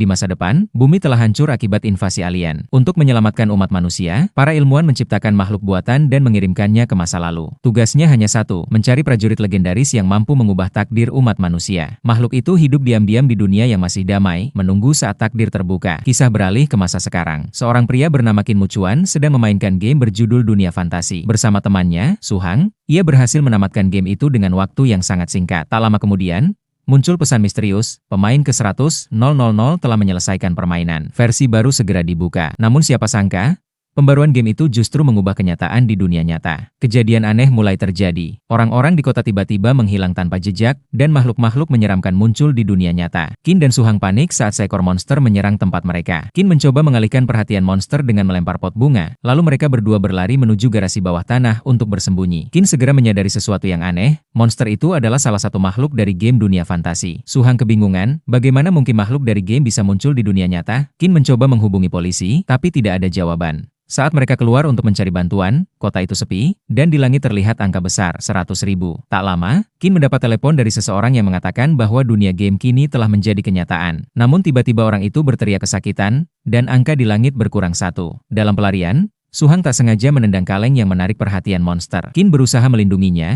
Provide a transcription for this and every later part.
Di masa depan, bumi telah hancur akibat invasi alien. Untuk menyelamatkan umat manusia, para ilmuwan menciptakan makhluk buatan dan mengirimkannya ke masa lalu. Tugasnya hanya satu, mencari prajurit legendaris yang mampu mengubah takdir umat manusia. Makhluk itu hidup diam-diam di dunia yang masih damai, menunggu saat takdir terbuka. Kisah beralih ke masa sekarang. Seorang pria bernama Qin Muchuan sedang memainkan game berjudul Dunia Fantasi. Bersama temannya, Suhang, ia berhasil menamatkan game itu dengan waktu yang sangat singkat. Tak lama kemudian, muncul pesan misterius, pemain ke-100.000 telah menyelesaikan permainan. Versi baru segera dibuka. Namun siapa sangka, pembaruan game itu justru mengubah kenyataan di dunia nyata. Kejadian aneh mulai terjadi. Orang-orang di kota tiba-tiba menghilang tanpa jejak, dan makhluk-makhluk menyeramkan muncul di dunia nyata. Qin dan Suhang panik saat seekor monster menyerang tempat mereka. Qin mencoba mengalihkan perhatian monster dengan melempar pot bunga, lalu mereka berdua berlari menuju garasi bawah tanah untuk bersembunyi. Qin segera menyadari sesuatu yang aneh, monster itu adalah salah satu makhluk dari game Dunia Fantasi. Suhang kebingungan, bagaimana mungkin makhluk dari game bisa muncul di dunia nyata? Qin mencoba menghubungi polisi, tapi tidak ada jawaban. Saat mereka keluar untuk mencari bantuan, kota itu sepi, dan di langit terlihat angka besar, 100.000. Tak lama, Qin mendapat telepon dari seseorang yang mengatakan bahwa dunia game kini telah menjadi kenyataan. Namun tiba-tiba orang itu berteriak kesakitan, dan angka di langit berkurang 1. Dalam pelarian, Suhang tak sengaja menendang kaleng yang menarik perhatian monster. Qin berusaha melindunginya.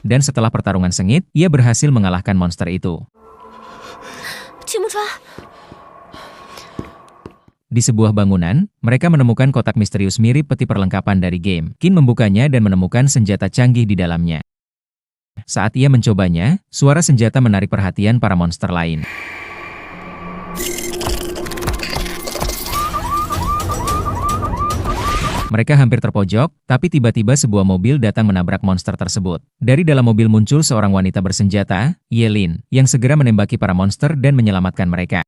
Dan setelah pertarungan sengit, ia berhasil mengalahkan monster itu. Di sebuah bangunan, mereka menemukan kotak misterius mirip peti perlengkapan dari game. Qin membukanya dan menemukan senjata canggih di dalamnya. Saat ia mencobanya, suara senjata menarik perhatian para monster lain. Mereka hampir terpojok, tapi tiba-tiba sebuah mobil datang menabrak monster tersebut. Dari dalam mobil muncul seorang wanita bersenjata, Ye Lin, yang segera menembaki para monster dan menyelamatkan mereka.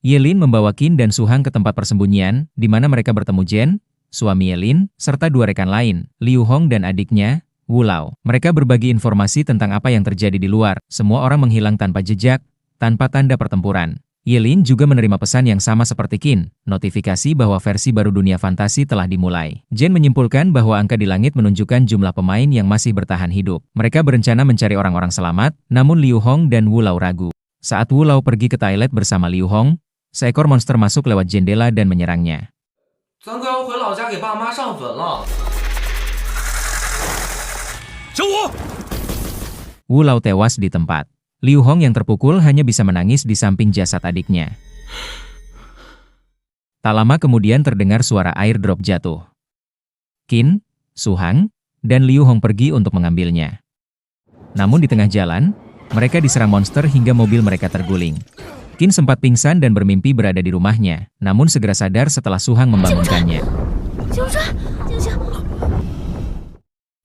Ye Lin membawa Qin dan Suhang ke tempat persembunyian, di mana mereka bertemu Jen, suami Ye Lin, serta 2 rekan lain, Liu Hong dan adiknya, Wu Lao. Mereka berbagi informasi tentang apa yang terjadi di luar. Semua orang menghilang tanpa jejak, tanpa tanda pertempuran. Ye Lin juga menerima pesan yang sama seperti Qin, notifikasi bahwa versi baru Dunia Fantasi telah dimulai. Jen menyimpulkan bahwa angka di langit menunjukkan jumlah pemain yang masih bertahan hidup. Mereka berencana mencari orang-orang selamat, namun Liu Hong dan Wu Lao ragu. Saat Wu Lao pergi ke toilet bersama Liu Hong, seekor monster masuk lewat jendela dan menyerangnya. Wu Lao tewas di tempat. Liu Hong yang terpukul hanya bisa menangis di samping jasad adiknya. Tak lama kemudian terdengar suara air drop jatuh. Qin, Suhang, dan Liu Hong pergi untuk mengambilnya. Namun di tengah jalan, mereka diserang monster hingga mobil mereka terguling. Qin sempat pingsan dan bermimpi berada di rumahnya, namun segera sadar setelah Suhang membangunkannya.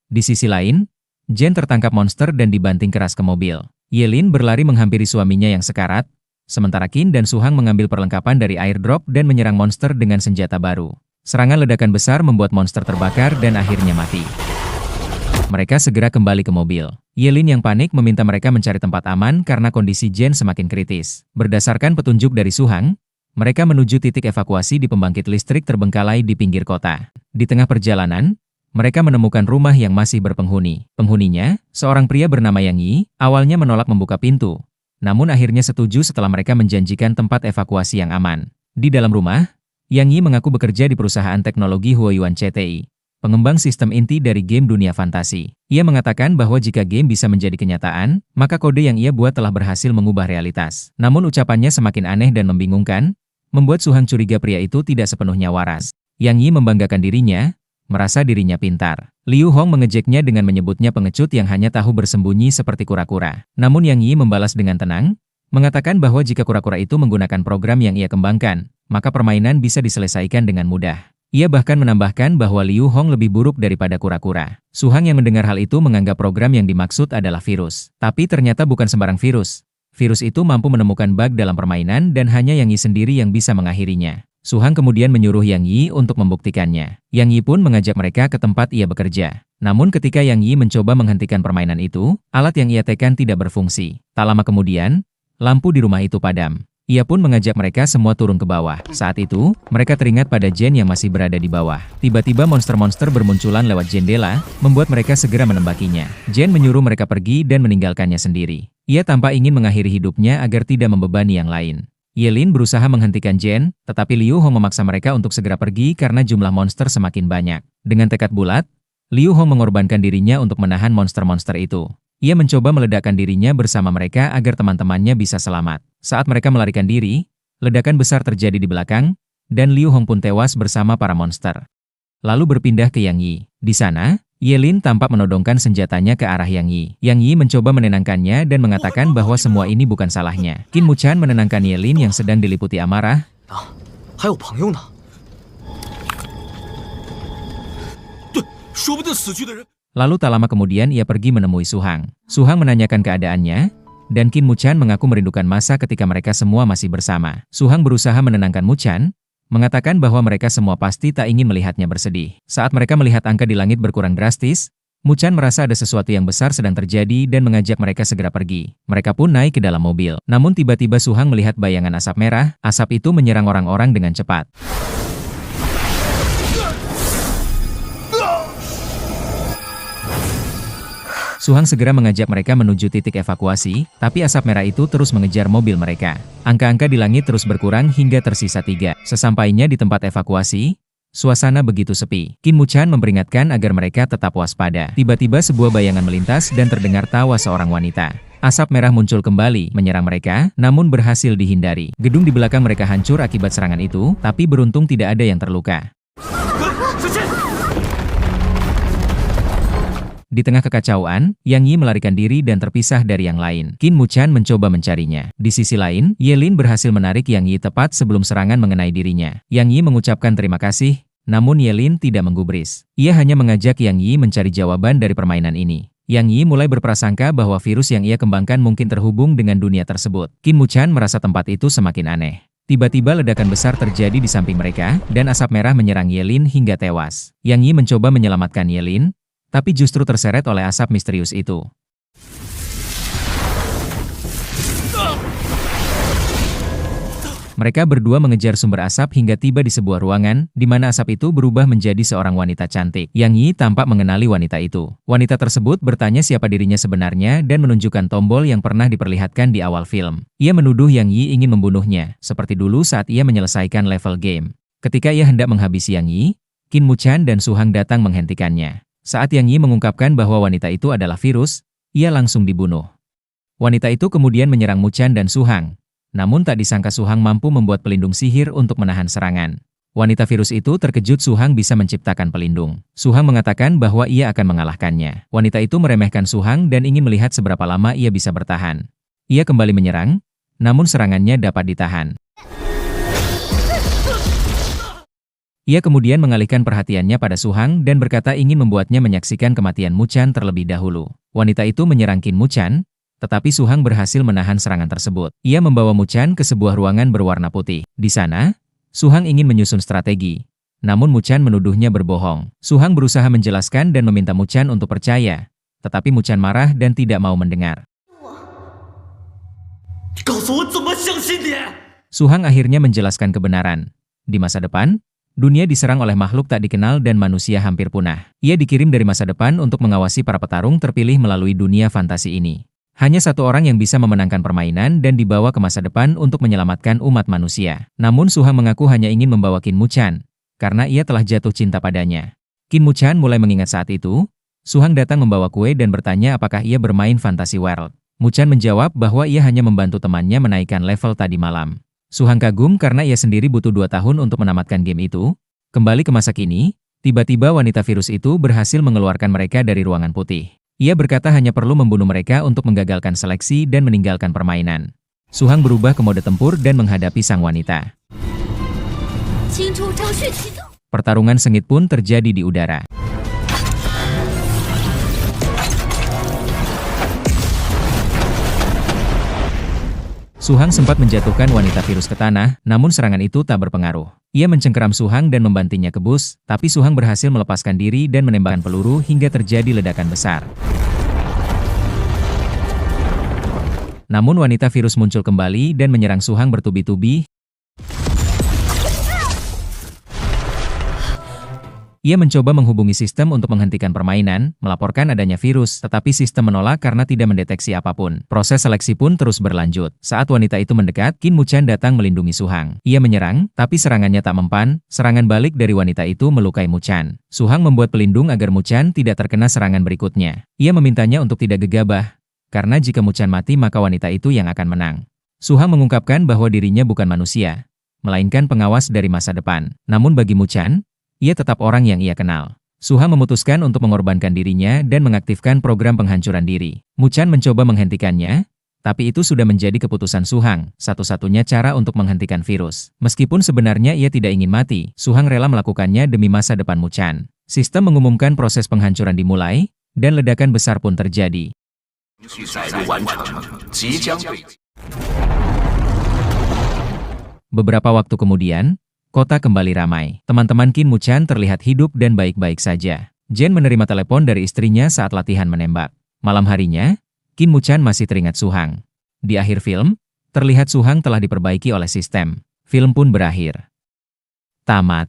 Di sisi lain, Jen tertangkap monster dan dibanting keras ke mobil. Ye Lin berlari menghampiri suaminya yang sekarat, sementara Qin dan Suhang mengambil perlengkapan dari airdrop dan menyerang monster dengan senjata baru. Serangan ledakan besar membuat monster terbakar dan akhirnya mati. Mereka segera kembali ke mobil. Ye Lin yang panik meminta mereka mencari tempat aman karena kondisi Jen semakin kritis. Berdasarkan petunjuk dari Suhang, mereka menuju titik evakuasi di pembangkit listrik terbengkalai di pinggir kota. Di tengah perjalanan, mereka menemukan rumah yang masih berpenghuni. Penghuninya, seorang pria bernama Yang Yi, awalnya menolak membuka pintu. Namun akhirnya setuju setelah mereka menjanjikan tempat evakuasi yang aman. Di dalam rumah, Yang Yi mengaku bekerja di perusahaan teknologi Huoyuan CTI, pengembang sistem inti dari game Dunia Fantasi. Ia mengatakan bahwa jika game bisa menjadi kenyataan, maka kode yang ia buat telah berhasil mengubah realitas. Namun ucapannya semakin aneh dan membingungkan, membuat Suhang curiga pria itu tidak sepenuhnya waras. Yang Yi membanggakan dirinya, merasa dirinya pintar. Liu Hong mengejeknya dengan menyebutnya pengecut yang hanya tahu bersembunyi seperti kura-kura. Namun Yang Yi membalas dengan tenang, mengatakan bahwa jika kura-kura itu menggunakan program yang ia kembangkan, maka permainan bisa diselesaikan dengan mudah. Ia bahkan menambahkan bahwa Liu Hong lebih buruk daripada kura-kura. Suhang yang mendengar hal itu menganggap program yang dimaksud adalah virus. Tapi ternyata bukan sembarang virus. Virus itu mampu menemukan bug dalam permainan dan hanya Yang Yi sendiri yang bisa mengakhirinya. Suhang kemudian menyuruh Yang Yi untuk membuktikannya. Yang Yi pun mengajak mereka ke tempat ia bekerja. Namun ketika Yang Yi mencoba menghentikan permainan itu, alat yang ia tekan tidak berfungsi. Tak lama kemudian, lampu di rumah itu padam. Ia pun mengajak mereka semua turun ke bawah. Saat itu, mereka teringat pada Jen yang masih berada di bawah. Tiba-tiba monster-monster bermunculan lewat jendela, membuat mereka segera menembakinya. Jen menyuruh mereka pergi dan meninggalkannya sendiri. Ia tampak ingin mengakhiri hidupnya agar tidak membebani yang lain. Yelin berusaha menghentikan Jen, tetapi Liu Hong memaksa mereka untuk segera pergi karena jumlah monster semakin banyak. Dengan tekad bulat, Liu Hong mengorbankan dirinya untuk menahan monster-monster itu. Ia mencoba meledakkan dirinya bersama mereka agar teman-temannya bisa selamat. Saat mereka melarikan diri, ledakan besar terjadi di belakang, dan Liu Hong pun tewas bersama para monster. Lalu berpindah ke Yang Yi. Di sana, Yelin tampak menodongkan senjatanya ke arah Yang Yi. Yang Yi mencoba menenangkannya dan mengatakan bahwa semua ini bukan salahnya. Qin Muchan menenangkan Yelin yang sedang diliputi amarah. Lalu tak lama kemudian ia pergi menemui Su Hang. Su Hang menanyakan keadaannya, dan Qin Muchan mengaku merindukan masa ketika mereka semua masih bersama. Su Hang berusaha menenangkan Muchan, mengatakan bahwa mereka semua pasti tak ingin melihatnya bersedih. Saat mereka melihat angka di langit berkurang drastis, Muchan merasa ada sesuatu yang besar sedang terjadi dan mengajak mereka segera pergi. Mereka pun naik ke dalam mobil. Namun tiba-tiba Su Hang melihat bayangan asap merah, asap itu menyerang orang-orang dengan cepat. Su Hang segera mengajak mereka menuju titik evakuasi, tapi asap merah itu terus mengejar mobil mereka. Angka-angka di langit terus berkurang hingga tersisa 3. Sesampainya di tempat evakuasi, suasana begitu sepi. Qin Muchan memperingatkan agar mereka tetap waspada. Tiba-tiba sebuah bayangan melintas dan terdengar tawa seorang wanita. Asap merah muncul kembali, menyerang mereka, namun berhasil dihindari. Gedung di belakang mereka hancur akibat serangan itu, tapi beruntung tidak ada yang terluka. Di tengah kekacauan, Yang Yi melarikan diri dan terpisah dari yang lain. Qin Muchan mencoba mencarinya. Di sisi lain, Yelin berhasil menarik Yang Yi tepat sebelum serangan mengenai dirinya. Yang Yi mengucapkan terima kasih, namun Yelin tidak menggubris. Ia hanya mengajak Yang Yi mencari jawaban dari permainan ini. Yang Yi mulai berprasangka bahwa virus yang ia kembangkan mungkin terhubung dengan dunia tersebut. Qin Muchan merasa tempat itu semakin aneh. Tiba-tiba ledakan besar terjadi di samping mereka, dan asap merah menyerang Yelin hingga tewas. Yang Yi mencoba menyelamatkan Yelin, tapi justru terseret oleh asap misterius itu. Mereka berdua mengejar sumber asap hingga tiba di sebuah ruangan, di mana asap itu berubah menjadi seorang wanita cantik. Yang Yi tampak mengenali wanita itu. Wanita tersebut bertanya siapa dirinya sebenarnya dan menunjukkan tombol yang pernah diperlihatkan di awal film. Ia menuduh Yang Yi ingin membunuhnya, seperti dulu saat ia menyelesaikan level game. Ketika ia hendak menghabisi Yang Yi, Qin Muchan dan Su Hang datang menghentikannya. Saat Yang Yi mengungkapkan bahwa wanita itu adalah virus, ia langsung dibunuh. Wanita itu kemudian menyerang Muchan dan Su Hang. Namun tak disangka Su Hang mampu membuat pelindung sihir untuk menahan serangan. Wanita virus itu terkejut Su Hang bisa menciptakan pelindung. Su Hang mengatakan bahwa ia akan mengalahkannya. Wanita itu meremehkan Su Hang dan ingin melihat seberapa lama ia bisa bertahan. Ia kembali menyerang, namun serangannya dapat ditahan. Ia kemudian mengalihkan perhatiannya pada Su Hang dan berkata ingin membuatnya menyaksikan kematian Muchan terlebih dahulu. Wanita itu menyerang Qin Muchan, tetapi Su Hang berhasil menahan serangan tersebut. Ia membawa Muchan ke sebuah ruangan berwarna putih. Di sana, Su Hang ingin menyusun strategi. Namun Muchan menuduhnya berbohong. Su Hang berusaha menjelaskan dan meminta Muchan untuk percaya, tetapi Muchan marah dan tidak mau mendengar. Su Hang akhirnya menjelaskan kebenaran. Di masa depan, dunia diserang oleh makhluk tak dikenal dan manusia hampir punah. Ia dikirim dari masa depan untuk mengawasi para petarung terpilih melalui dunia fantasi ini. Hanya satu orang yang bisa memenangkan permainan dan dibawa ke masa depan untuk menyelamatkan umat manusia. Namun Su Hang mengaku hanya ingin membawa Qin Muchan, karena ia telah jatuh cinta padanya. Qin Muchan mulai mengingat saat itu, Su Hang datang membawa kue dan bertanya apakah ia bermain Fantasy World. Muchan menjawab bahwa ia hanya membantu temannya menaikkan level tadi malam. Su Hang kagum karena ia sendiri butuh 2 tahun untuk menamatkan game itu. Kembali ke masa kini, tiba-tiba wanita virus itu berhasil mengeluarkan mereka dari ruangan putih. Ia berkata hanya perlu membunuh mereka untuk menggagalkan seleksi dan meninggalkan permainan. Su Hang berubah ke mode tempur dan menghadapi sang wanita. Pertarungan sengit pun terjadi di udara. Su Hang sempat menjatuhkan wanita virus ke tanah, namun serangan itu tak berpengaruh. Ia mencengkeram Su Hang dan membantingnya ke bus, tapi Su Hang berhasil melepaskan diri dan menembakkan peluru hingga terjadi ledakan besar. Namun wanita virus muncul kembali dan menyerang Suhang bertubi-tubi. Ia mencoba menghubungi sistem untuk menghentikan permainan, melaporkan adanya virus, tetapi sistem menolak karena tidak mendeteksi apapun. Proses seleksi pun terus berlanjut. Saat wanita itu mendekat, Qin Muchan datang melindungi Suhang. Ia menyerang, tapi serangannya tak mempan. Serangan balik dari wanita itu melukai Muchan. Suhang membuat pelindung agar Muchan tidak terkena serangan berikutnya. Ia memintanya untuk tidak gegabah, karena jika Muchan mati maka wanita itu yang akan menang. Suhang mengungkapkan bahwa dirinya bukan manusia, melainkan pengawas dari masa depan. Namun bagi Muchan, ia tetap orang yang ia kenal. Suhang memutuskan untuk mengorbankan dirinya dan mengaktifkan program penghancuran diri. Muchan mencoba menghentikannya, tapi itu sudah menjadi keputusan Suhang, satu-satunya cara untuk menghentikan virus. Meskipun sebenarnya ia tidak ingin mati, Suhang rela melakukannya demi masa depan Muchan. Sistem mengumumkan proses penghancuran dimulai, dan ledakan besar pun terjadi. Beberapa waktu kemudian, kota kembali ramai. Teman-teman Qin Muchan terlihat hidup dan baik-baik saja. Jen menerima telepon dari istrinya saat latihan menembak. Malam harinya, Qin Muchan masih teringat Suhang. Di akhir film, terlihat Suhang telah diperbaiki oleh sistem. Film pun berakhir. Tamat.